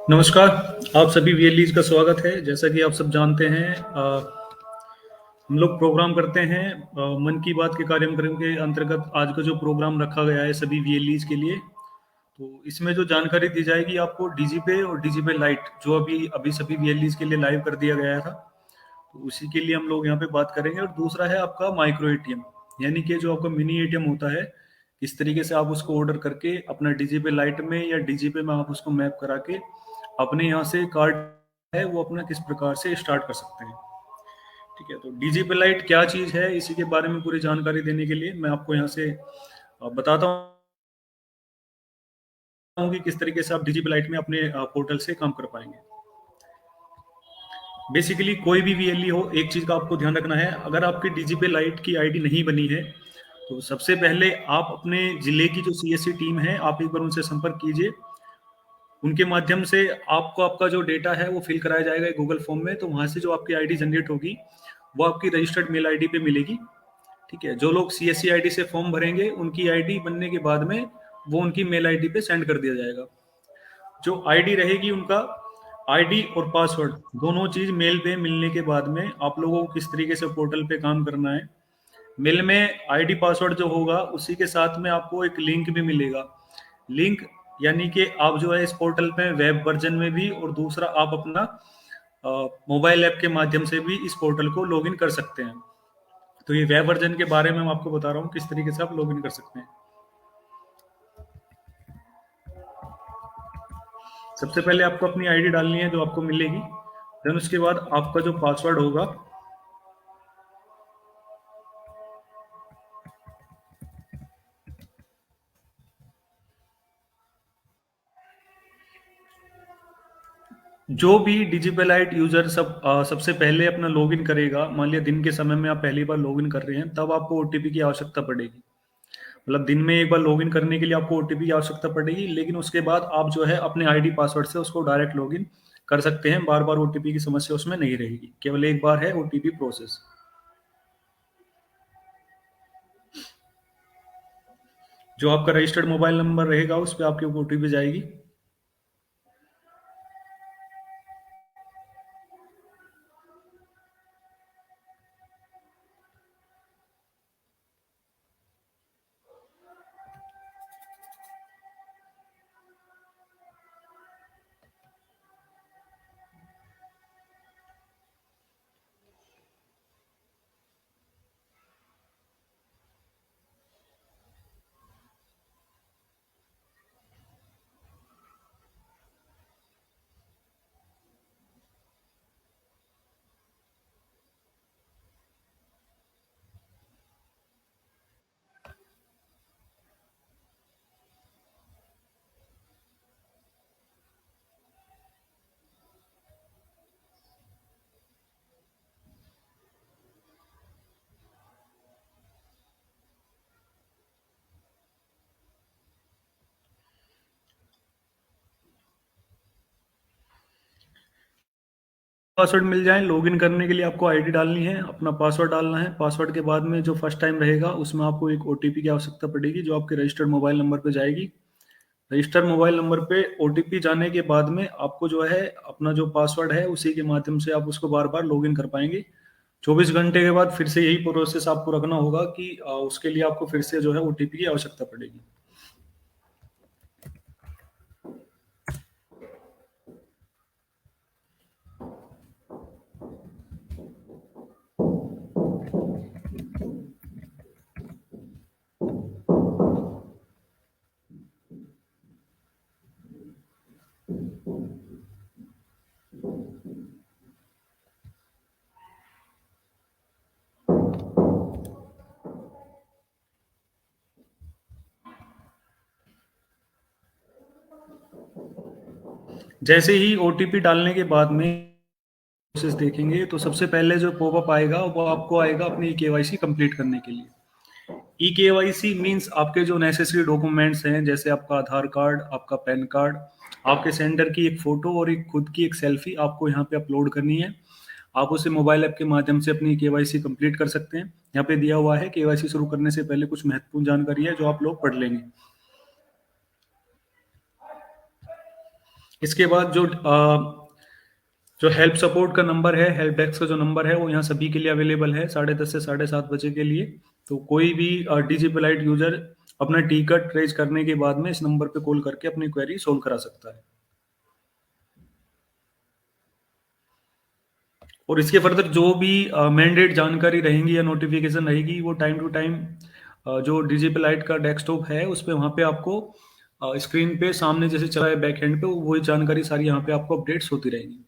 नमस्कार, आप सभी वीएलईज का स्वागत है। जैसा कि आप सब जानते हैं हम लोग प्रोग्राम करते हैं मन की बात के कार्यक्रम के अंतर्गत आज का जो प्रोग्राम रखा गया है सभी वीएलईज के लिए। तो इसमें जो जानकारी दी जाएगी आपको डीजीपे और डीजीपे लाइट जो अभी अभी सभी वीएलईज के लिए लाइव कर दिया गया था। तो उसी के लिए हम लोग यहाँ पे बात करेंगे। और दूसरा है आपका माइक्रो एटीएम, यानी कि जो आपका मिनी एटीएम होता है, इस तरीके से आप उसको ऑर्डर करके अपना डीजीपे लाइट में या डीजीपे में आप उसको मैप करा के अपने यहाँ से कार्ड है वो अपना किस प्रकार से स्टार्ट कर सकते हैं। ठीक है, तो डीजीपी लाइट क्या चीज़ है, इसी के बारे में पूरी जानकारी देने के लिए मैं आपको यहाँ से बताता हूँ कि किस तरीके से आप डीजीपी लाइट में अपने पोर्टल से काम कर पाएंगे। बेसिकली कोई भी वीएलई हो, एक चीज़ का आपको ध्यान रखना है। अगर आपकी डीजीपी लाइट की आईडी नहीं बनी है तो सबसे पहले आप अपने जिले की जो सीएससी टीम है, आप एक बार उनसे संपर्क कीजिए। उनके माध्यम से आपको आपका जो डेटा है वो फिल कराया जाएगा गूगल फॉर्म में। तो वहां से जो आपकी आईडी जनरेट होगी वो आपकी रजिस्टर्ड मेल आईडी पे मिलेगी। ठीक है, जो लोग सीएससी आईडी से फॉर्म भरेंगे उनकी आईडी बनने के बाद में वो उनकी मेल आईडी पे सेंड कर दिया जाएगा। जो आईडी रहेगी उनका, आईडी और पासवर्ड दोनों चीज मेल पे मिलने के बाद में आप लोगों को किस तरीके से पोर्टल पे काम करना है। मेल में आईडी पासवर्ड जो होगा उसी के साथ में आपको एक लिंक भी मिलेगा। लिंक यानी कि आप जो है इस पोर्टल पे वेब वर्जन में भी और दूसरा आप अपना मोबाइल ऐप के माध्यम से भी इस पोर्टल को लॉगिन कर सकते हैं। तो ये वेब वर्जन के बारे में मैं आपको बता रहा हूँ किस तरीके से आप लॉगिन कर सकते हैं। सबसे पहले आपको अपनी आईडी डालनी है जो आपको मिलेगी। देन उसके बाद आपका जो पासवर्ड होगा जो भी डिजिटलाइट यूजर सबसे पहले अपना लॉगिन करेगा, मान लिया दिन के समय में आप पहली बार लॉगिन कर रहे हैं, तब आपको ओटीपी की आवश्यकता पड़ेगी। मतलब दिन में एक बार लॉगिन करने के लिए आपको ओटीपी की आवश्यकता पड़ेगी, लेकिन उसके बाद आप जो है अपने आईडी पासवर्ड से उसको डायरेक्ट लॉगिन कर सकते हैं। बार बार ओटीपी की समस्या उसमें नहीं रहेगी, केवल एक बार है ओटीपी प्रोसेस। जो आपका रजिस्टर्ड मोबाइल नंबर रहेगा उस पर आपकी ओटीपी जाएगी। पासवर्ड मिल जाए, लॉगिन करने के लिए आपको आईडी डालनी है, अपना पासवर्ड डालना है। पासवर्ड के बाद में जो फर्स्ट टाइम रहेगा उसमें आपको एक ओटीपी की आवश्यकता पड़ेगी जो आपके रजिस्टर्ड मोबाइल नंबर पे जाएगी। रजिस्टर्ड मोबाइल नंबर पे ओटीपी जाने के बाद में आपको जो है अपना जो पासवर्ड है उसी के माध्यम से आप उसको बार बार लॉगिन कर पाएंगे। 24 घंटे के बाद फिर से यही प्रोसेस आपको रखना होगा कि उसके लिए आपको फिर से जो है ओटीपी की आवश्यकता पड़ेगी। जैसे ही ओटीपी डालने के बाद में प्रोसेस देखेंगे तो सबसे पहले जो पॉपअप आएगा वो आपको आएगा अपनी केवाईसी कंप्लीट करने के लिए। ई केवाईसी मीन्स आपके जो नेसेसरी डॉक्यूमेंट्स हैं, जैसे आपका आधार कार्ड, आपका पैन कार्ड, आपके सेंटर की एक फोटो और एक खुद की एक सेल्फी आपको यहाँ पे अपलोड करनी है। आप उसे मोबाइल ऐप के माध्यम से अपनी केवाईसी कंप्लीट कर सकते हैं। यहाँ पे दिया हुआ है केवाईसी शुरू करने से पहले कुछ महत्वपूर्ण जानकारी है जो आप लोग पढ़ लेंगे। इसके बाद जो हेल्प सपोर्ट का नंबर है, हेल्प डेस्क का जो नंबर है, वो यहाँ सभी के लिए अवेलेबल है 7:30 से 7:30 बजे के लिए। तो कोई भी डीजीपी लाइट यूजर अपना टिकट रेज करने के बाद में इस नंबर पे कॉल करके अपनी क्वेरी सोल्व करा सकता है। और इसके फर्दर जो भी मैंडेट जानकारी रहेंगी या नोटिफिकेशन रहेगी, वो टाइम टू टाइम जो डीजीपी लाइट का डेस्कटॉप है उस पे वहाँ पे आपको स्क्रीन पे सामने जैसे चला है बैक एंड पे, वही जानकारी सारी यहाँ पे आपको अपडेट्स होती रहेंगी।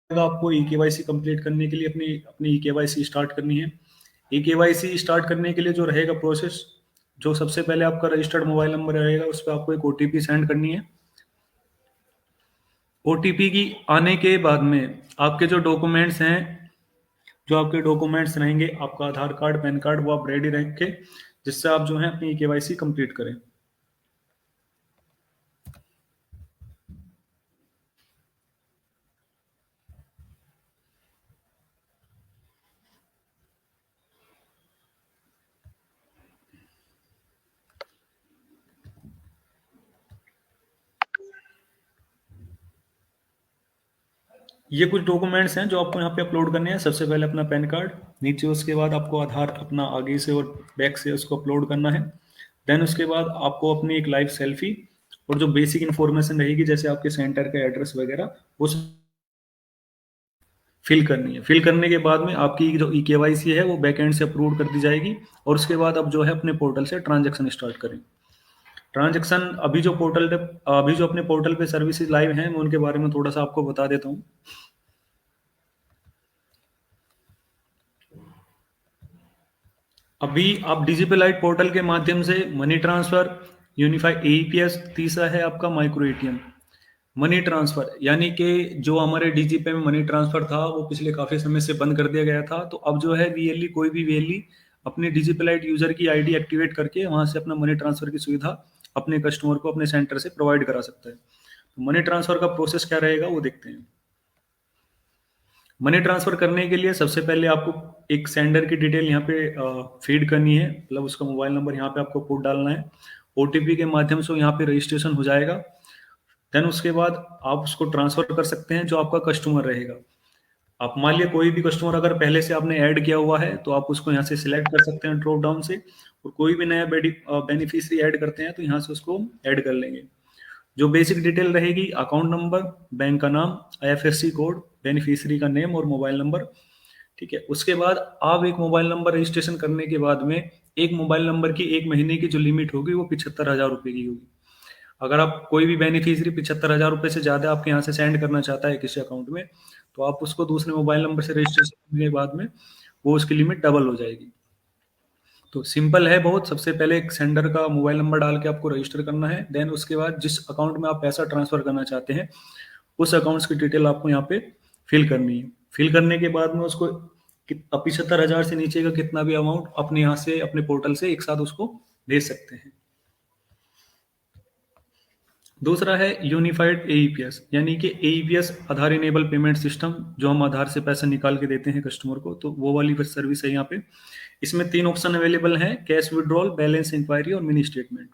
आपको ई केवाईसी कंप्लीट करने के लिए अपनी अपनी ई केवाईसी स्टार्ट करनी है। ई केवाईसी स्टार्ट करने के लिए जो रहेगा प्रोसेस, जो सबसे पहले आपका रजिस्टर्ड मोबाइल नंबर रहेगा उस पर आपको एक ओटीपी सेंड करनी है। ओटीपी की आने के बाद में आपके जो डॉक्यूमेंट्स हैं, जो आपके डॉक्यूमेंट्स रहेंगे, आपका आधार कार्ड, पैन कार्ड, वो आप रेडी रखें, जिससे आप जो है अपनी केवाईसी कंप्लीट करें। ये कुछ डॉक्यूमेंट्स हैं जो आपको यहाँ पे अपलोड करने हैं। सबसे पहले अपना पैन कार्ड, नीचे उसके बाद आपको आधार अपना आगे से और बैक से उसको अपलोड करना है। देन उसके बाद आपको अपनी एक लाइव सेल्फी और जो बेसिक इन्फॉर्मेशन रहेगी जैसे आपके सेंटर का एड्रेस वगैरह, वो फिल करनी है। फिल करने के बाद में आपकी जो ई केवाईसी है वो बैक एंड से अप्रूव कर दी जाएगी, और उसके बाद अब जो है अपने पोर्टल से ट्रांजेक्शन स्टार्ट करें। ट्रांजेक्शन अभी जो अपने पोर्टल पे सर्विसेज लाइव हैं, मैं उनके बारे में थोड़ा सा आपको बता देता हूँ। अभी आप डीजीपी लाइट पोर्टल के माध्यम से मनी ट्रांसफर, यूनिफाइड एईपीएस, तीसरा है आपका माइक्रो एटीएम। मनी ट्रांसफर यानी कि जो हमारे डीजीपी में मनी ट्रांसफर था वो पिछले काफी समय से बंद कर दिया गया था। तो अब जो है वीएलई, कोई भी वीएलई अपने डीजीपी लाइट यूजर की आईडी एक्टिवेट करके वहां से अपना मनी ट्रांसफर की सुविधा अपने कस्टमर को अपने सेंटर से प्रोवाइड करा सकता है। तो मनी ट्रांसफर का प्रोसेस क्या रहेगा वो देखते हैं। मनी ट्रांसफर करने के लिए सबसे पहले आपको एक सेंडर की डिटेल यहाँ पे फीड करनी है, मतलब उसका मोबाइल नंबर यहाँ पे आपको कोड डालना है। ओटीपी के माध्यम से यहाँ पे रजिस्ट्रेशन हो जाएगा। देन उसके बाद आप उसको ट्रांसफर कर सकते हैं जो आपका कस्टमर रहेगा। आप मान लिया कोई भी कस्टमर अगर पहले से आपने ऐड किया हुआ है तो आप उसको यहाँ से सिलेक्ट कर सकते हैं ड्रॉप डाउन से, और कोई भी नया बेनिफिशियरी ऐड करते हैं तो यहाँ से उसको ऐड कर लेंगे। जो बेसिक डिटेल रहेगी, अकाउंट नंबर, बैंक का नाम, आईएफएससी कोड, बेनिफिशियरी का नेम और मोबाइल नंबर। ठीक है, उसके बाद आप एक मोबाइल नंबर रजिस्ट्रेशन करने के बाद में एक मोबाइल नंबर की एक महीने की जो लिमिट होगी वो 75,000 रुपये की होगी। अगर आप कोई भी बेनिफिशियरी 75,000 रुपये से ज्यादा आपके यहाँ से सेंड करना चाहता है किसी अकाउंट में, तो आप उसको दूसरे मोबाइल नंबर से रजिस्ट्रेशन करने के बाद में वो उसकी लिमिट डबल हो जाएगी। तो सिंपल है बहुत। सबसे पहले एक सेंडर का मोबाइल नंबर डाल के आपको रजिस्टर करना है। देन उसके बाद जिस अकाउंट में आप पैसा ट्रांसफर करना चाहते हैं उस अकाउंट्स की डिटेल आपको यहाँ पे फिल करनी है। फिल करने के बाद में उसको 75,000 से नीचे का कितना भी अमाउंट अपने यहाँ से अपने पोर्टल से एक साथ उसको भेज सकते हैं। दूसरा है यूनिफाइड एईपीएस, यानी कि एईपीएस आधार इनेबल पेमेंट सिस्टम, जो हम आधार से पैसा निकाल के देते हैं कस्टमर को, तो वो वाली सर्विस है यहाँ पे। इसमें 3 ऑप्शन अवेलेबल हैं: कैश विड्रॉल, बैलेंस इंक्वायरी और मिनी स्टेटमेंट।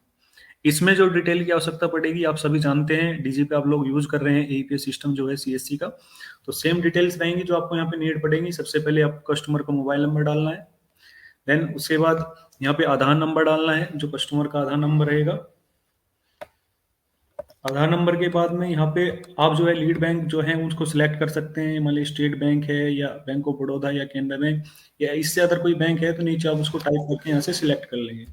इसमें जो डिटेल की आवश्यकता पड़ेगी, आप सभी जानते हैं डीजी पे आप लोग यूज कर रहे हैं एईपीएस सिस्टम जो है सीएससी का, तो सेम डिटेल्स रहेंगी जो आपको यहाँ पे नीड पड़ेगी। सबसे पहले आपको कस्टमर का मोबाइल नंबर डालना है। देन उसके बाद यहाँ पे आधार नंबर डालना है, जो कस्टमर का आधार नंबर रहेगा। आधार नंबर के बाद में यहाँ पे आप जो है लीड बैंक जो है उसको सिलेक्ट कर सकते हैं। मान लीजिए स्टेट बैंक है या बैंक ऑफ बड़ौदा या कैनरा बैंक या इससे अदर कोई बैंक है तो नीचे आप उसको टाइप करके यहाँ से सिलेक्ट कर लेंगे।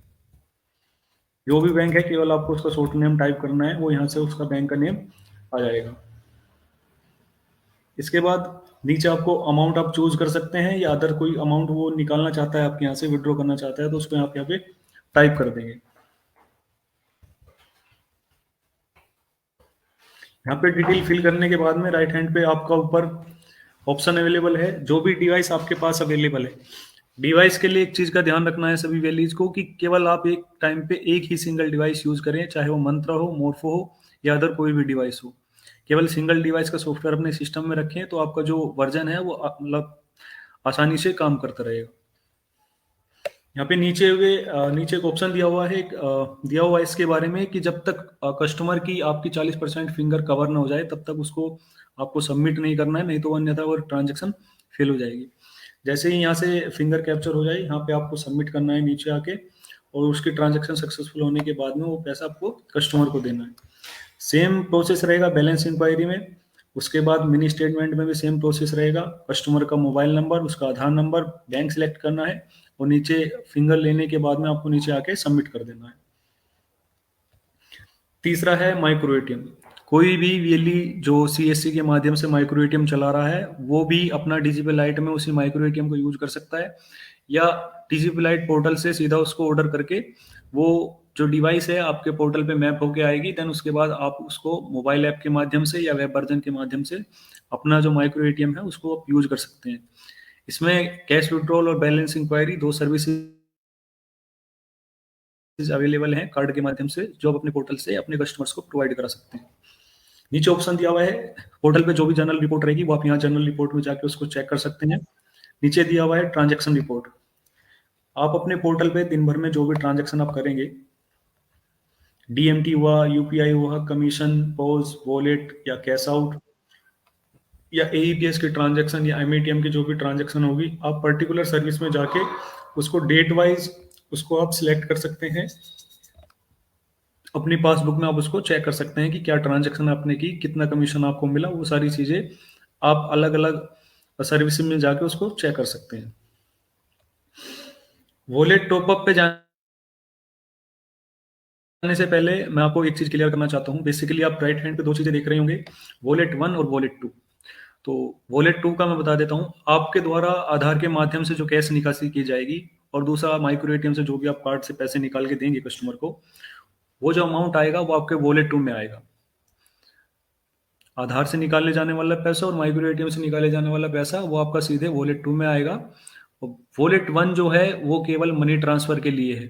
जो भी बैंक है केवल आपको उसका शॉर्ट नेम टाइप करना है, वो यहाँ से उसका बैंक का नेम आ जाएगा। इसके बाद नीचे आपको अमाउंट आप चूज कर सकते हैं, या अदर कोई अमाउंट वो निकालना चाहता है आपके यहाँ से विड्रॉ करना चाहता है तो उसको आप यहाँ पे टाइप कर देंगे। यहाँ पे डिटेल फिल करने के बाद में राइट हैंड पे आपका ऊपर ऑप्शन अवेलेबल है, जो भी डिवाइस आपके पास अवेलेबल है। डिवाइस के लिए एक चीज का ध्यान रखना है सभी वैलीज को, कि केवल आप एक टाइम पे एक ही सिंगल डिवाइस यूज करें, चाहे वो मंत्रा हो, मोर्फो हो या अदर कोई भी डिवाइस हो। केवल सिंगल डिवाइस का सॉफ्टवेयर अपने सिस्टम में रखें तो आपका जो वर्जन है वो मतलब आसानी से काम करता रहेगा। यहाँ पे नीचे हुए नीचे एक ऑप्शन दिया हुआ है, दिया हुआ है इसके बारे में कि जब तक कस्टमर की आपकी 40% फिंगर कवर ना हो जाए तब तक उसको आपको सबमिट नहीं करना है, नहीं तो अन्यथा वो ट्रांजेक्शन फेल हो जाएगी। जैसे ही यहाँ से फिंगर कैप्चर हो जाए यहाँ पे आपको सबमिट करना है नीचे आके, और उसकी ट्रांजेक्शन सक्सेसफुल होने के बाद में वो पैसा आपको कस्टमर को देना है। सेम प्रोसेस रहेगा बैलेंस इंक्वायरी में। उसके बाद मिनी स्टेटमेंट में भी सेम प्रोसेस रहेगा। कस्टमर का मोबाइल नंबर, उसका आधार नंबर, बैंक सिलेक्ट करना है, और नीचे फिंगर लेने के बाद में आपको नीचे आके सबमिट कर देना है। तीसरा है माइक्रो एटीएम। कोई भी वीएलई जो सीएससी के माध्यम से माइक्रो एटीएम चला रहा है वो भी अपना डीजीपी लाइट में उसी माइक्रो एटीएम को यूज कर सकता है, या डीजीपी लाइट पोर्टल से सीधा उसको ऑर्डर करके वो जो डिवाइस है आपके पोर्टल पे मैप होके आएगी। देन उसके बाद आप उसको मोबाइल ऐप के माध्यम से या वेब वर्जन के माध्यम से अपना जो माइक्रो एटीएम है उसको आप यूज कर सकते हैं। इसमें कैश विड्रॉल और बैलेंस इंक्वायरी दो सर्विसेज अवेलेबल हैं कार्ड के माध्यम से, जो आप अपने पोर्टल से अपने कस्टमर्स को प्रोवाइड करा सकते हैं। नीचे ऑप्शन दिया हुआ है, पोर्टल पे जो भी जर्नल रिपोर्ट रहेगी वो आप यहाँ जर्नल रिपोर्ट में जाके उसको चेक कर सकते हैं। नीचे दिया हुआ है ट्रांजैक्शन रिपोर्ट। आप अपने पोर्टल पे दिन भर में जो भी ट्रांजैक्शन आप करेंगे, डीएमटी हुआ, यूपीआई हुआ, कमीशन, पॉज, वॉलेट या कैश आउट, या एईपीएस की ट्रांजैक्शन या एमएटीएम की जो भी ट्रांजैक्शन होगी, आप पर्टिकुलर सर्विस में जाके उसको डेट वाइज उसको आप सिलेक्ट कर सकते हैं। अपनी पासबुक में आप उसको चेक कर सकते हैं कि क्या ट्रांजैक्शन आपने की, कितना कमीशन आपको मिला, वो सारी चीजें आप अलग अलग सर्विस में जाके उसको चेक कर सकते हैं। वॉलेट टॉपअप पे जाने से पहले मैं आपको एक चीज क्लियर करना चाहता हूँ। बेसिकली आप राइट हैंड पे दो चीजें देख रहे होंगे, वॉलेट 1 और वॉलेट 2। तो वॉलेट 2 का मैं बता देता हूँ। आपके द्वारा आधार के माध्यम से जो कैश निकासी की जाएगी, और दूसरा माइक्रो एटीएम से जो भी आप कार्ड से पैसे निकाल के देंगे कस्टमर को, वो जो अमाउंट आएगा वो आपके वॉलेट 2 में आएगा। आधार से निकाले जाने वाला पैसा और माइक्रो एटीएम से निकाले जाने वाला पैसा वो आपका सीधे वॉलेट 2 में आएगा। और वॉलेट 1 जो है वो केवल मनी ट्रांसफर के लिए है।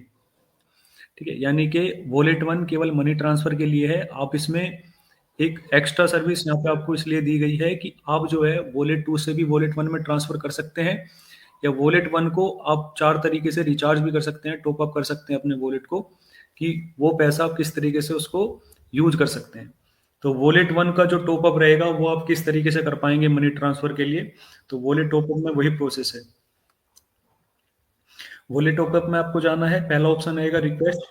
ठीक है, यानी कि वॉलेट 1 केवल मनी ट्रांसफर के लिए है। आप इसमें एक एक्स्ट्रा सर्विस यहाँ पे आपको इसलिए दी गई है कि आप जो है वॉलेट 2 से भी वॉलेट 1 में ट्रांसफर कर सकते हैं, या वॉलेट 1 को आप 4 तरीके से रिचार्ज भी कर सकते हैं, टॉप अप कर सकते हैं अपने वॉलेट को, कि वो पैसा आप किस तरीके से उसको यूज कर सकते हैं। तो वॉलेट 1 का जो टॉप अप रहेगा वो आप किस तरीके से कर पाएंगे मनी ट्रांसफर के लिए, तो वॉलेट टॉप अप में वही प्रोसेस है। वॉलेट टॉप अप में आपको जाना है, पहला ऑप्शन रहेगा रिक्वेस्ट।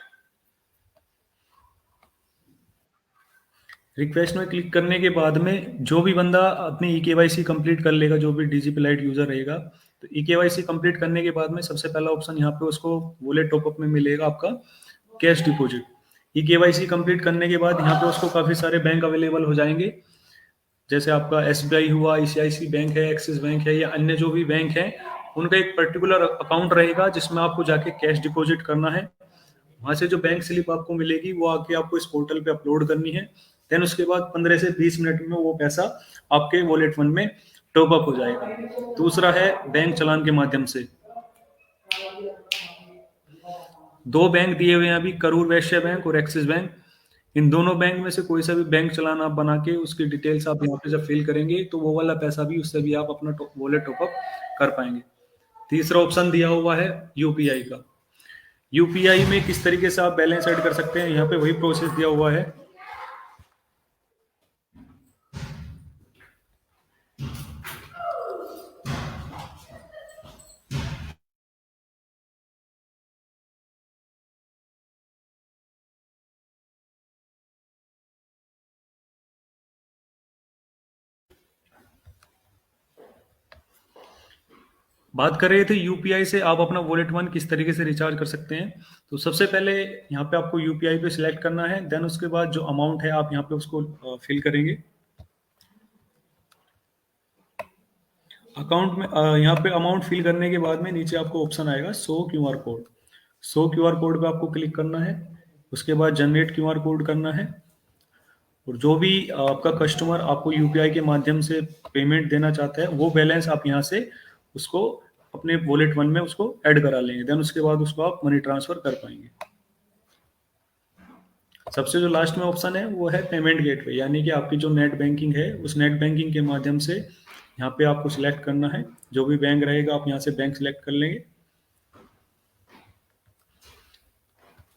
रिक्वेस्ट में क्लिक करने के बाद में जो भी बंदा अपनी ई केवाईसी कंप्लीट कर लेगा, जो भी डीजीपी लाइट यूजर रहेगा, तो ई केवाईसी कंप्लीट करने के बाद में सबसे पहला ऑप्शन यहाँ पे उसको वॉलेट टॉपअप में मिलेगा आपका cash deposit. E KYC complete करने के बाद यहाँ पे उसको काफी सारे बैंक अवेलेबल हो जाएंगे, जैसे आपका एसबीआई हुआ, आईसीआईसी बैंक है, एक्सिस बैंक है, या अन्य जो भी बैंक है, उनका एक पर्टिकुलर अकाउंट रहेगा जिसमें आपको जाके कैश डिपॉजिट करना है। वहां से जो बैंक स्लिप आपको मिलेगी वो आके आपको इस पोर्टल पे अपलोड करनी है। देन उसके बाद 15 से 20 मिनट में वो पैसा आपके वॉलेट फंड में टॉप अप हो जाएगा। दूसरा है बैंक चालान के माध्यम से। दो बैंक दिए हुए हैं अभी, करूर वैश्य बैंक और एक्सिस बैंक। इन दोनों बैंक में से कोई सा भी बैंक चालान आप बना के उसकी डिटेल्स आप यहाँ पे जब फिल करेंगे तो वो वाला पैसा भी उससे भी आप अपना वॉलेट टॉपअप कर पाएंगे। तीसरा ऑप्शन दिया हुआ है यूपीआई का। यूपीआई में किस तरीके से आप बैलेंस ऐड कर सकते हैं, यहाँ पे वही प्रोसेस दिया हुआ है। बात कर रहे थे यूपीआई से आप अपना वॉलेट 1 किस तरीके से रिचार्ज कर सकते हैं। तो सबसे पहले यहाँ पे आपको यूपीआई पे सिलेक्ट करना है। देन उसके बाद जो अमाउंट है आप यहाँ पे उसको फिल करेंगे। अकाउंट में यहाँ पे अमाउंट फिल करने के बाद में नीचे आपको ऑप्शन आएगा show QR code. Show QR code पे आपको क्लिक करना है। उसके बाद जनरेट क्यूआर कोड करना है, और जो भी आपका कस्टमर आपको यूपीआई के माध्यम से पेमेंट देना चाहता है वो बैलेंस आप यहाँ से उसको अपने वॉलेट 1 में उसको ऐड करा लेंगे। देन उसके बाद उसको आप मनी ट्रांसफर कर पाएंगे। सबसे जो लास्ट में ऑप्शन है वो है पेमेंट गेटवे, यानी कि आपकी जो नेट बैंकिंग है उस नेट बैंकिंग के माध्यम से यहाँ पे आपको सिलेक्ट करना है। जो भी बैंक रहेगा आप यहाँ से बैंक सिलेक्ट कर लेंगे।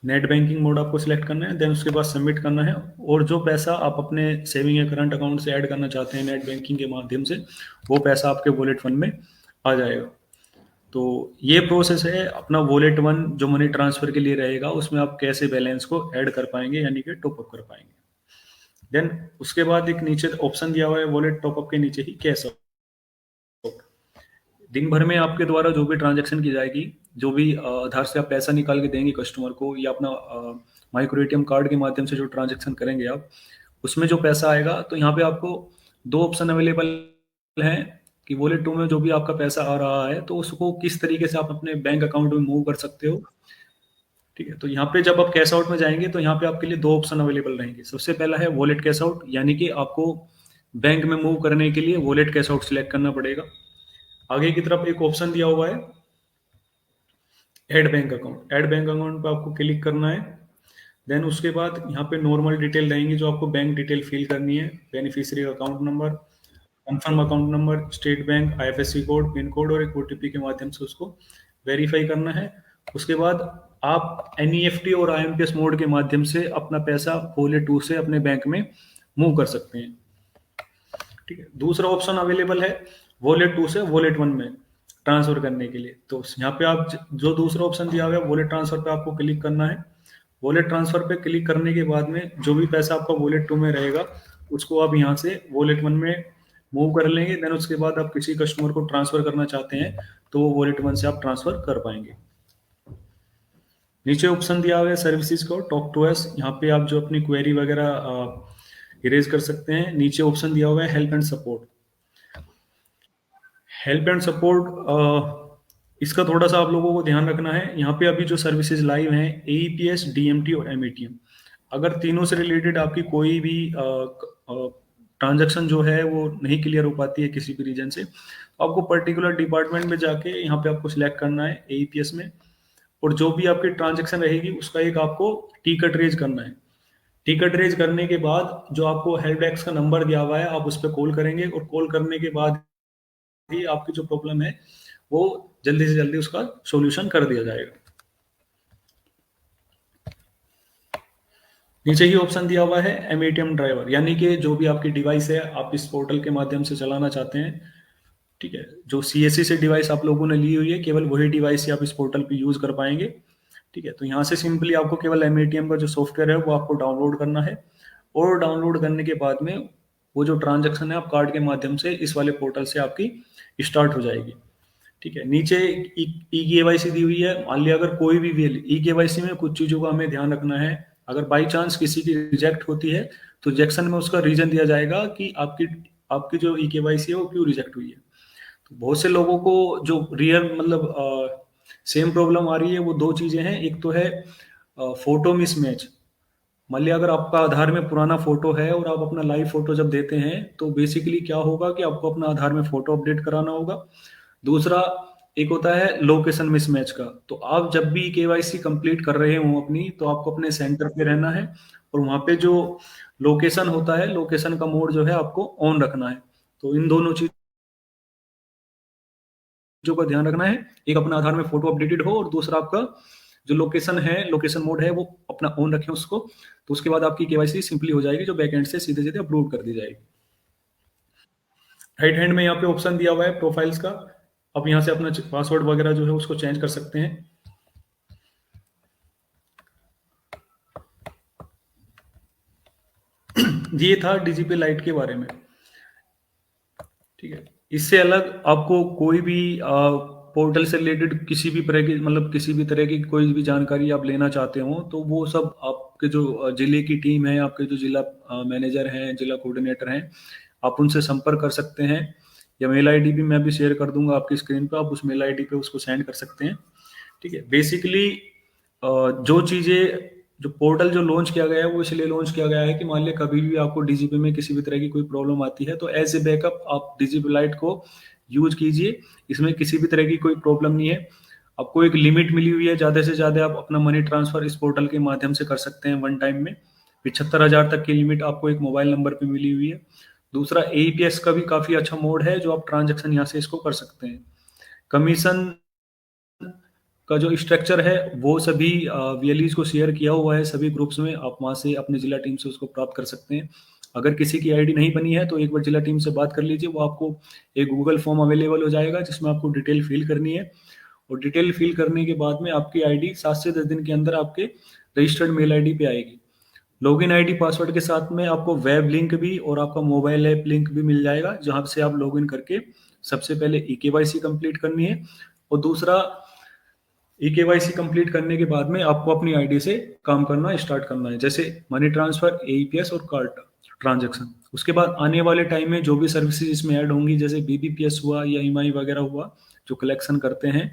नेट बैंकिंग मोड आपको सिलेक्ट करना है, देन उसके बाद सबमिट करना है, और जो पैसा आप अपने सेविंग या करंट अकाउंट से ऐड करना चाहते हैं नेट बैंकिंग के माध्यम से, वो पैसा आपके वॉलेट फंड में आ जाएगा। तो ये प्रोसेस है अपना वॉलेट वन जो मनी ट्रांसफर के लिए रहेगा, उसमें आप कैसे बैलेंस को ऐड कर पाएंगे, यानी कि टॉपअप कर पाएंगे। देन उसके बाद एक नीचे ऑप्शन दिया हुआ है वॉलेट टॉपअप के नीचे ही कैश आउट। दिन भर में आपके द्वारा जो भी ट्रांजैक्शन की जाएगी, जो भी आधार से आप पैसा निकाल के देंगे कस्टमर को, या अपना माइक्रो एटीएम कार्ड के माध्यम से जो ट्रांजैक्शन करेंगे आप, उसमें जो पैसा आएगा, तो यहाँ पे आपको दो ऑप्शन अवेलेबल हैं कि वॉलेट टू में जो भी आपका पैसा आ रहा है तो उसको किस तरीके से आप अपने बैंक अकाउंट में मूव कर सकते हो। ठीक है, तो यहाँ पे जब आप कैश आउट में जाएंगे तो यहाँ पे आपके लिए दो ऑप्शन अवेलेबल रहेंगे। सबसे पहला है वॉलेट कैश आउट, यानी कि आपको बैंक में मूव करने के लिए वॉलेट कैश आउट सिलेक्ट करना पड़ेगा। आगे की तरफ एक ऑप्शन दिया हुआ है add bank account. Add bank account पे आपको क्लिक करना है। देन उसके बाद यहाँ पे नॉर्मल डिटेल रहेंगी जो आपको बैंक डिटेल फिल करनी है, beneficiary account number, confirm account number, state bank, IFSC code, pin code और एक ओटीपी के माध्यम से उसको वेरीफाई करना है। उसके बाद आप एनईएफटी और आईएमपीएस मोड के माध्यम से अपना पैसा वॉलेट टू से अपने बैंक में मूव कर सकते हैं। ठीक है, दूसरा ऑप्शन अवेलेबल है वॉलेट टू से वॉलेट वन में ट्रांसफर करने के लिए। तो यहाँ पे आप जो दूसरा ऑप्शन दिया हुआ है वॉलेट ट्रांसफर पे आपको क्लिक करना है। वॉलेट ट्रांसफर पे क्लिक करने के बाद में जो भी पैसा आपका वॉलेट टू में रहेगा उसको आप यहाँ से वॉलेट वन में मूव कर लेंगे। देन उसके बाद आप किसी कस्टमर को ट्रांसफर करना चाहते हैं तो वो वॉलेट वन से आप ट्रांसफर कर पाएंगे। नीचे ऑप्शन दिया हुआ है सर्विसेज को टॉक टू अस, यहाँ पे आप जो अपनी क्वेरी वगैरह इरेज कर सकते हैं। नीचे ऑप्शन दिया हुआ है help and support. Help and support इसका थोड़ा सा आप लोगों को ध्यान रखना है। यहाँ पे अभी जो सर्विसेज लाइव हैं एईपीएस, डीएमटी और एमएटीएम, अगर तीनों से रिलेटेड आपकी कोई भी ट्रांजैक्शन जो है वो नहीं क्लियर हो पाती है किसी भी रीजन से, तो आपको पर्टिकुलर डिपार्टमेंट में जाके यहाँ पे आपको सिलेक्ट करना है एईपीएस में, और जो भी आपकी ट्रांजैक्शन रहेगी उसका एक आपको टिकट रेज करना है। टिकट रेज करने के बाद जो आपको हेल्प डेस्क का नंबर दिया हुआ है आप उस पर कॉल करेंगे, और कॉल करने के बाद ही आपकी जो प्रॉब्लम है वो जल्दी से जल्दी उसका सॉल्यूशन कर दिया जाएगा। नीचे ही ऑप्शन दिया हुआ है एमएटीएम ड्राइवर, यानी कि जो भी आपकी डिवाइस है आप इस पोर्टल के माध्यम से चलाना चाहते हैं। ठीक है, जो सीएससी से डिवाइस आप लोगों ने ली हुई है केवल वही डिवाइस ही आप इस पोर्टल पे यूज कर पाएंगे। ठीक है, तो यहाँ से सिंपली आपको केवल एमएटीएम का जो सॉफ्टवेयर है वो आपको डाउनलोड करना है, और डाउनलोड करने के बाद में वो जो ट्रांजैक्शन है आप कार्ड के माध्यम से इस वाले पोर्टल से आपकी स्टार्ट हो जाएगी। ठीक है, नीचे ई केवाईसी दी हुई है। मान लिया अगर कोई भी ई केवाईसी में कुछ चीजों का हमें ध्यान रखना है, अगर बाई चांस किसी की रिजेक्ट होती है तो रिजेक्शन में उसका रीजन दिया जाएगा कि आपकी आपकी जो ई केवाईसी है वो क्यों रिजेक्ट हुई है। तो बहुत से लोगों को जो रियल मतलब सेम प्रॉब्लम आ रही है वो दो चीजें हैं। एक तो है फोटो मिसमैच। मान लिया अगर आपका आधार में पुराना फोटो है और आप अपना लाइव फोटो जब देते हैं तो बेसिकली क्या होगा कि आपको अपना आधार में फोटो अपडेट कराना होगा। दूसरा एक होता है लोकेशन मिसमैच का। तो आप जब भी केवाईसी कंप्लीट कर रहे हो अपनी, तो आपको अपने सेंटर पे रहना है, और वहां पे जो लोकेशन होता है लोकेशन का मोड जो है आपको ऑन रखना है। तो इन दोनों चीजों का ध्यान रखना है, एक अपना आधार में फोटो अपडेटेड हो और दूसरा आपका जो लोकेशन है लोकेशन मोड है वो अपना ऑन रखें उसको। तो उसके बाद आपकी केवाईसी सिंपली हो जाएगी जो बैकएंड से सीधे सीधे अपलोड कर दी जाएगी। राइट हैंड में यहाँ पे ऑप्शन दिया हुआ है प्रोफाइल्स का। आप यहाँ से अपना पासवर्ड वगैरह जो है उसको चेंज कर सकते हैं। ये था डीजीपी लाइट के बारे में। ठीक है, इससे अलग आपको कोई भी पोर्टल से रिलेटेड किसी भी तरह की मतलब किसी भी तरह की कोई भी जानकारी आप लेना चाहते हो तो वो सब आपके जो जिले की टीम है, आपके जो जिला मैनेजर हैं, जिला कोऑर्डिनेटर हैं, आप उनसे संपर्क कर सकते हैं, या मेल आईडी भी मैं भी शेयर कर दूंगा आपकी स्क्रीन पे, आप उस मेल आईडी पे उसको सेंड कर सकते हैं। ठीक है, बेसिकली जो चीज़ें जो पोर्टल जो लॉन्च किया गया है वो इसलिए लॉन्च किया गया है कि मान लिया कभी भी आपको डीजीपी में किसी भी तरह की कोई प्रॉब्लम आती है तो एज ए बैकअप आप डीजीपी लाइट को यूज कीजिए। इसमें किसी भी तरह की कोई प्रॉब्लम नहीं है। आपको एक लिमिट मिली हुई है, ज़्यादा से ज़्यादा आप अपना मनी ट्रांसफर इस पोर्टल के माध्यम से कर सकते हैं वन टाइम में। 75,000 तक की लिमिट आपको एक मोबाइल नंबर पे मिली हुई है। दूसरा एईपीएस का भी काफ़ी अच्छा मोड है जो आप ट्रांजेक्शन यहाँ से इसको कर सकते हैं। कमीशन का जो स्ट्रक्चर है वो सभी वीएलईज को शेयर किया हुआ है सभी ग्रुप्स में। आप वहाँ से अपने जिला टीम से उसको प्राप्त कर सकते हैं। अगर किसी की आईडी नहीं बनी है तो एक बार जिला टीम से बात कर लीजिए, वो आपको एक गूगल फॉर्म अवेलेबल हो जाएगा जिसमें आपको डिटेल फिल करनी है। और डिटेल फिल करने के बाद में आपकी आईडी 7 से 10 दिन के अंदर आपके रजिस्टर्ड मेल आईडी पे आएगी। लॉगिन आईडी पासवर्ड के साथ में आपको वेब लिंक भी और आपका मोबाइल ऐप लिंक भी मिल जाएगा, जहां से आप लॉगिन करके सबसे पहले ई-केवाईसी कंप्लीट करनी है। और दूसरा, ई-केवाईसी कंप्लीट करने के बाद में आपको अपनी आईडी से काम करना स्टार्ट करना है, जैसे मनी ट्रांसफर, एईपीएस और कार्ड ट्रांजैक्शन। उसके बाद आने वाले टाइम में जो भी सर्विसेज इसमें ऐड होंगी, जैसे बीबीपीएस हुआ या ईएमआई वगैरह हुआ, जो कलेक्शन करते हैं,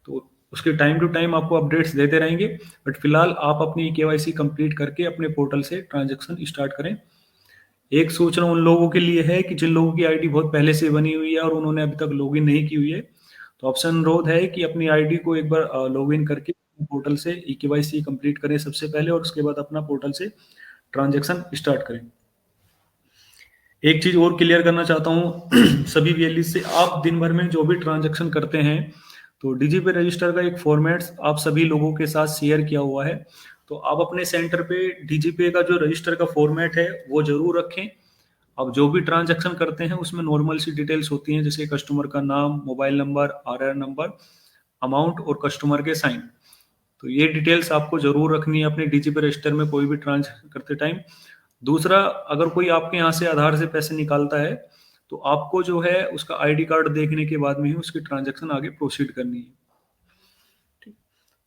तो उसके टाइम टू टाइम आपको अपडेट्स देते रहेंगे। बट फिलहाल आप अपनी केवाईसी कंप्लीट करके अपने पोर्टल से ट्रांजैक्शन स्टार्ट करें। एक सूचना उन लोगों के लिए है कि जिन लोगों की आईडी बहुत पहले से बनी हुई है और उन्होंने अभी तक लॉगिन नहीं की हुई है, तो आपसे अनुरोध है कि अपनी आईडी को एक बार लॉगिन करके पोर्टल से ई केवाईसी कंप्लीट करें सबसे पहले, और उसके बाद अपना पोर्टल से ट्रांजैक्शन स्टार्ट करें। एक चीज और क्लियर करना चाहता हूँ सभी वीएलई से, आप दिन भर में जो भी ट्रांजैक्शन करते हैं तो डीजीपे रजिस्टर का एक फॉर्मेट आप सभी लोगों के साथ शेयर किया हुआ है। तो आप अपने सेंटर पे डीजीपे का जो रजिस्टर का फॉर्मेट है वो जरूर रखें। अब जो भी ट्रांजैक्शन करते हैं उसमें नॉर्मल सी डिटेल्स होती हैं, जैसे कस्टमर का नाम, mobile number, RR number, amount और कस्टमर के साइन। तो ये डिटेल्स आपको जरूर रखनी है अपने डीजीपे रजिस्टर में कोई भी ट्रांजैक्शन करते टाइम। दूसरा, अगर कोई आपके यहाँ से आधार से पैसे निकालता है तो आपको जो है उसका आईडी कार्ड देखने के बाद में ही उसकी ट्रांजैक्शन आगे प्रोसीड करनी है। ठीक।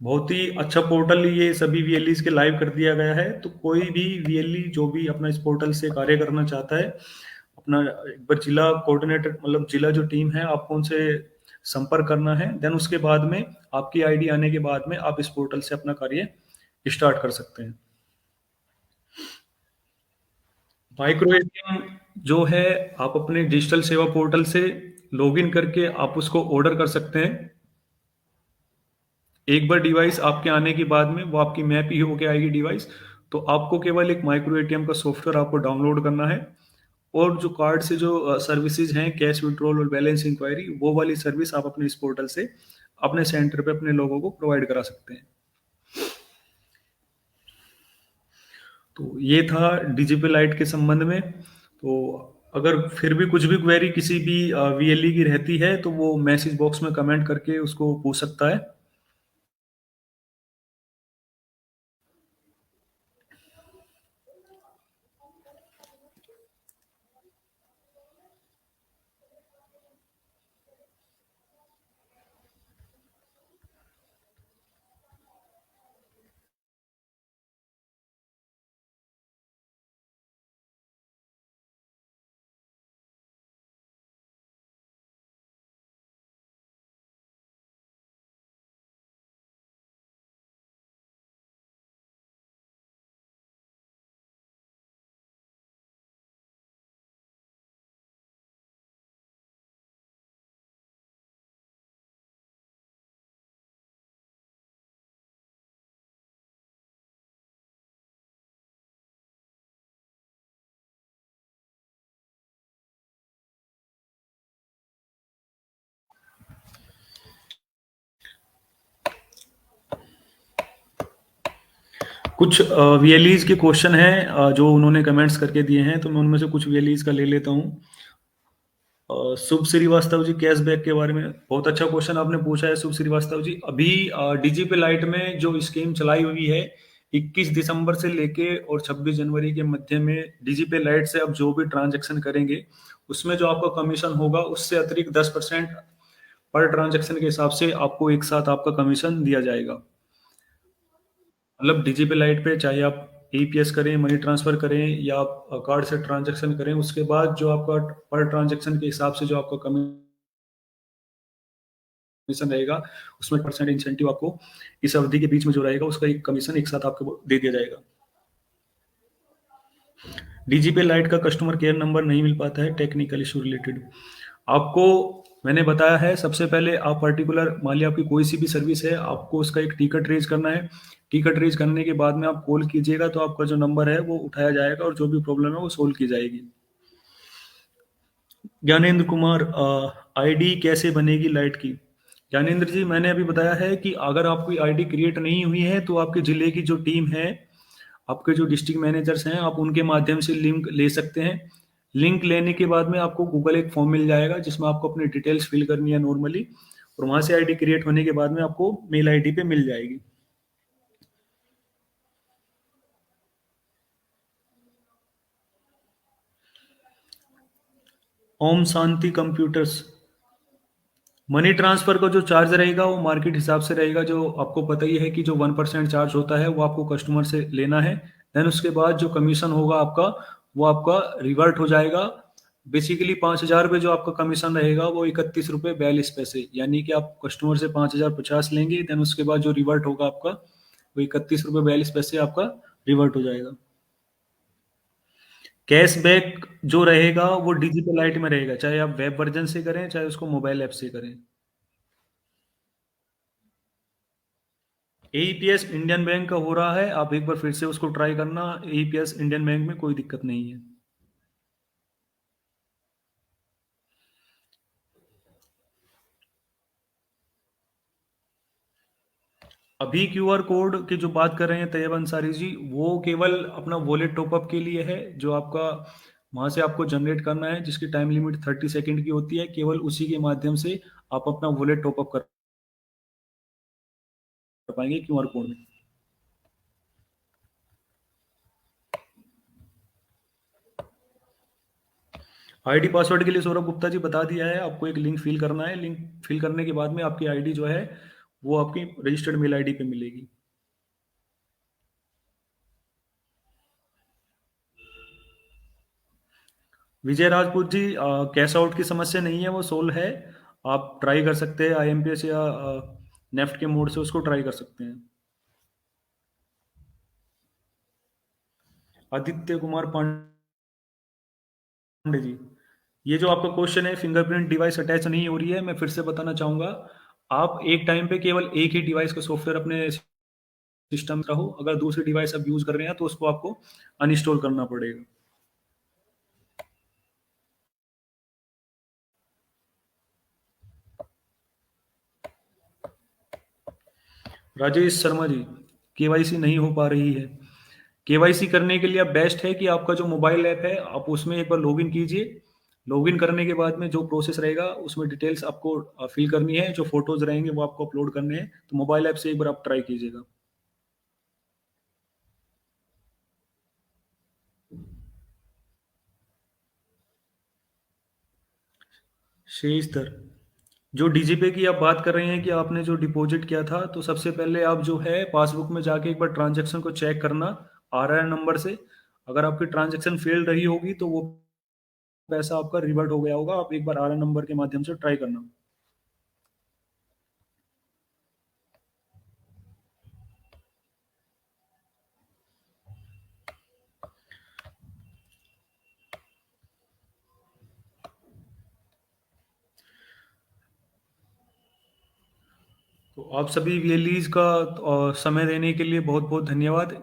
बहुत ही अच्छा पोर्टल ये सभी वीएलईज के लाइव कर दिया गया है, तो कोई भी वीएलई जो भी अपना इस पोर्टल से कार्य करना चाहता है, अपना एक बार जिला कोऑर्डिनेटर मतलब जिला जो टीम है आपको उनसे संपर्क करना है। देन उसके बाद में आपकी आईडी आने के बाद में आप इस पोर्टल से अपना कार्य स्टार्ट कर सकते हैं। माइक्रो एटीएम जो है, आप अपने डिजिटल सेवा पोर्टल से लॉगिन करके आप उसको ऑर्डर कर सकते हैं। एक बार डिवाइस आपके आने के बाद में वो आपकी मैप ही होके आएगी डिवाइस, तो आपको केवल एक माइक्रो एटीएम का सॉफ्टवेयर आपको डाउनलोड करना है। और जो कार्ड से जो सर्विसेज हैं, कैश विड्रॉल और बैलेंस इंक्वायरी, वो वाली सर्विस आप अपने इस पोर्टल से अपने सेंटर पे अपने लोगों को प्रोवाइड करा सकते हैं। तो ये था डीजीपी लाइट के संबंध में। तो अगर फिर भी कुछ भी क्वेरी किसी भी वीएलई की रहती है तो वो मैसेज बॉक्स में कमेंट करके उसको पूछ सकता है। कुछ वीएलईज के क्वेश्चन हैं जो उन्होंने कमेंट्स करके दिए हैं, तो मैं उनमें से कुछ वीएलईज का ले लेता हूँ। शुभ श्रीवास्तव जी, कैशबैक के बारे में बहुत अच्छा क्वेश्चन आपने पूछा है शुभ श्रीवास्तव जी। अभी डीजीपी लाइट में जो स्कीम चलाई हुई है 21 दिसंबर से लेके और 26 जनवरी के मध्य में, डीजीपी लाइट से अब जो भी ट्रांजैक्शन करेंगे उसमें जो आपका कमीशन होगा उससे अतिरिक्त 10% पर ट्रांजैक्शन के हिसाब से आपको एक साथ आपका कमीशन दिया जाएगा। मतलब डीजीपी लाइट पे चाहे आप ईपीएस करें, मनी ट्रांसफर करें या आप कार्ड से ट्रांजैक्शन करें, उसके बाद जो आपका पर ट्रांजैक्शन के हिसाब से जो आपका कमीशन रहेगा उसमें परसेंट इंसेंटिव आपको इस अवधि के बीच में जो रहेगा उसका एक कमीशन एक साथ आपको दे दिया जाएगा। डीजीपी लाइट का कस्टमर केयर नंबर नहीं मिल पाता है टेक्निकल इशू रिलेटेड। आपको मैंने बताया है, सबसे पहले आप पर्टिकुलर मान लिया आपकी कोई सी भी सर्विस है, आपको उसका एक टिकट रेज करना है। टिकट रेज करने के बाद में आप कॉल कीजिएगा तो आपका जो नंबर है वो उठाया जाएगा और जो भी प्रॉब्लम है वो सोल्व की जाएगी। ज्ञानेंद्र कुमार, आईडी कैसे बनेगी लाइट की? ज्ञानेंद्र जी, मैंने अभी बताया है कि अगर आपकी आईडी क्रिएट नहीं हुई है तो आपके जिले की जो टीम है, आपके जो डिस्ट्रिक्ट मैनेजर्स हैं, आप उनके माध्यम से लिंक ले सकते हैं। लिंक लेने के बाद में आपको गूगल एक फॉर्म मिल जाएगा जिसमें आपको अपनी डिटेल्स फिल करनी है नॉर्मली, और वहां से आईडी क्रिएट होने के बाद में आपको मेल आईडी पे मिल जाएगी। Om Shanti computers. Money transfer का जो चार्ज रहेगा वो मार्केट हिसाब से रहेगा। जो आपको पता ही है कि जो 1% चार्ज होता है वो आपको कस्टमर से लेना है। देन उसके बाद जो कमीशन होगा आपका, वो आपका रिवर्ट हो जाएगा। बेसिकली 5,000 रुपये जो आपका कमीशन रहेगा वो 31 रुपये 42 पैसे, यानी कि आप कस्टमर से 5,050 लेंगे। देन उसके बाद जो रिवर्ट होगा आपका वो 31 रुपये 42 पैसे आपका रिवर्ट हो जाएगा। कैशबैक जो रहेगा वो डिजिटल लाइट में रहेगा, चाहे आप वेब वर्जन से करें चाहे उसको मोबाइल ऐप से करें। एईपीएस इंडियन बैंक का हो रहा है, आप एक बार फिर से उसको ट्राई करना। एईपीएस इंडियन बैंक में कोई दिक्कत नहीं है। अभी क्यूआर कोड की जो बात कर रहे हैं तैयब अंसारी जी, वो केवल अपना वॉलेट टॉपअप के लिए है, जो आपका वहां से आपको जनरेट करना है, जिसकी टाइम लिमिट 30 सेकेंड की होती है। केवल उसी के माध्यम से आप अपना वॉलेट टॉपअप कर पाएंगे क्यूआर कोड में। आईडी पासवर्ड के लिए सौरभ गुप्ता जी बता दिया है, आपको एक लिंक फिल करना है। लिंक फिल करने के बाद में आपकी आईडी जो है वो आपकी रजिस्टर्ड मेल आईडी पे मिलेगी। विजय राजपूत जी, कैश आउट की समस्या नहीं है, वो सोल्व है। आप ट्राई कर सकते हैं आईएमपीएस या नेफ्ट के मोड से उसको ट्राई कर सकते हैं। आदित्य कुमार पांडे जी, ये जो आपका क्वेश्चन है फिंगरप्रिंट डिवाइस अटैच नहीं हो रही है, मैं फिर से बताना चाहूंगा। आप एक टाइम पे केवल एक ही डिवाइस का सॉफ्टवेयर अपने सिस्टम में रहो। अगर दूसरी डिवाइस आप यूज कर रहे हैं तो उसको आपको अनइंस्टॉल करना पड़ेगा। राजेश शर्मा जी, केवाईसी नहीं हो पा रही है। केवाईसी करने के लिए अब बेस्ट है कि आपका जो मोबाइल ऐप है आप उसमें एक बार लॉगिन कीजिए। लॉगिन करने के बाद में जो प्रोसेस रहेगा उसमें डिटेल्स आपको फिल करनी है, जो फोटोज रहेंगे वो आपको अपलोड करने हैं। तो मोबाइल ऐप से एक बार आप ट्राई कीजिएगा। शेष दर, जो डीजीपे की आप बात कर रहे हैं कि आपने जो डिपॉजिट किया था, तो सबसे पहले आप जो है पासबुक में जाके एक बार ट्रांजैक्शन को चेक करना आरआर नंबर से। अगर आपकी ट्रांजैक्शन फेल रही होगी तो वो पैसा आपका रिवर्ट हो गया होगा। आप एक बार आरआर नंबर के माध्यम से ट्राई करना। तो आप सभी वीएलईज का समय देने के लिए बहुत बहुत धन्यवाद।